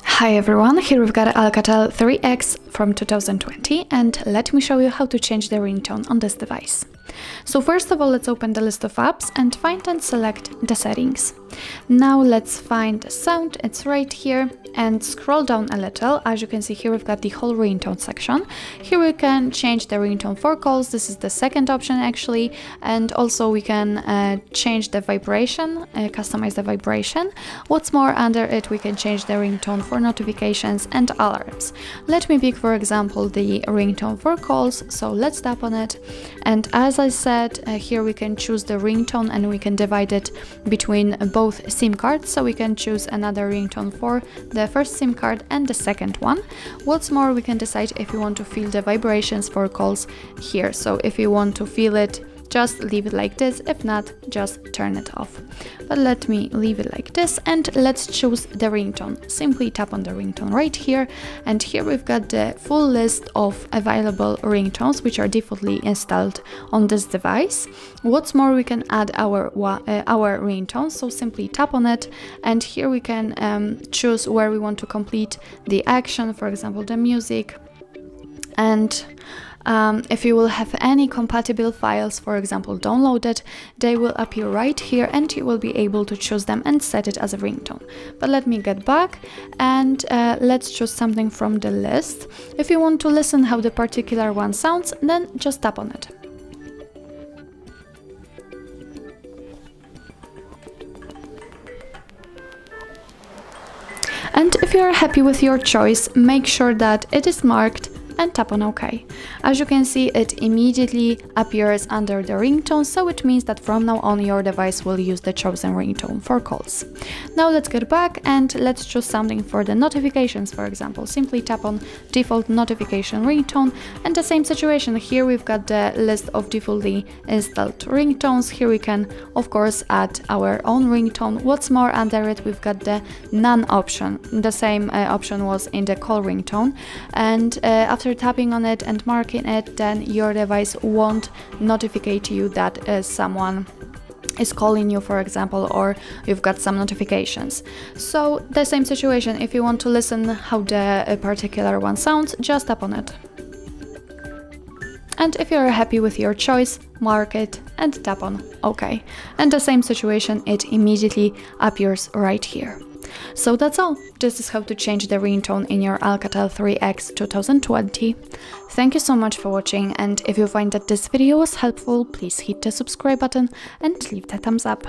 Hi everyone, here we've got ALCATEL 3X from 2020, and let me show you how to change the ringtone on this device. So first of all, let's open the list of apps and find and select the settings. Now let's find the sound, it's right here, and scroll down a little. As you can see here, we've got the whole ringtone section. Here we can change the ringtone for calls. This is the second option actually, and also we can change the vibration, customize the vibration. What's more, under it we can change the ringtone for notifications and alarms. Let me pick, for example, the ringtone for calls, so let's tap on it, and as I said, here we can choose the ringtone and we can divide it between both SIM cards, so we can choose another ringtone for the first SIM card and the second one. What's more, we can decide if we want to feel the vibrations for calls here, so if you want to feel it, just leave it like this, if not, just turn it off. But let me leave it like this, and let's choose the ringtone. Simply tap on the ringtone right here, and here we've got the full list of available ringtones which are defaultly installed on this device. What's more, we can add our ringtones, so simply tap on it, and here we can choose where we want to complete the action, for example the music, and if you will have any compatible files, for example downloaded, they will appear right here and you will be able to choose them and set it as a ringtone. But let me get back and let's choose something from the list. If you want to listen how the particular one sounds, then just tap on it. And if you are happy with your choice, make sure that it is marked and tap on OK. As you can see, it immediately appears under the ringtone, so it means that from now on your device will use the chosen ringtone for calls. Now let's get back and let's choose something for the notifications, for example. Simply tap on default notification ringtone, and the same situation. Here we've got the list of defaultly installed ringtones. Here we can of course add our own ringtone. What's more, under it we've got the none option. The same option was in the call ringtone, and after tapping on it and marking it, then your device won't notify you that someone is calling you, for example, or you've got some notifications. So the same situation, if you want to listen how the particular one sounds, just tap on it. And if you're happy with your choice, mark it and tap on OK. And the same situation, it immediately appears right here. So that's all. This is how to change the ringtone in your ALCATEL 3X 2020. Thank you so much for watching, and if you find that this video was helpful, please hit the subscribe button and leave the thumbs up.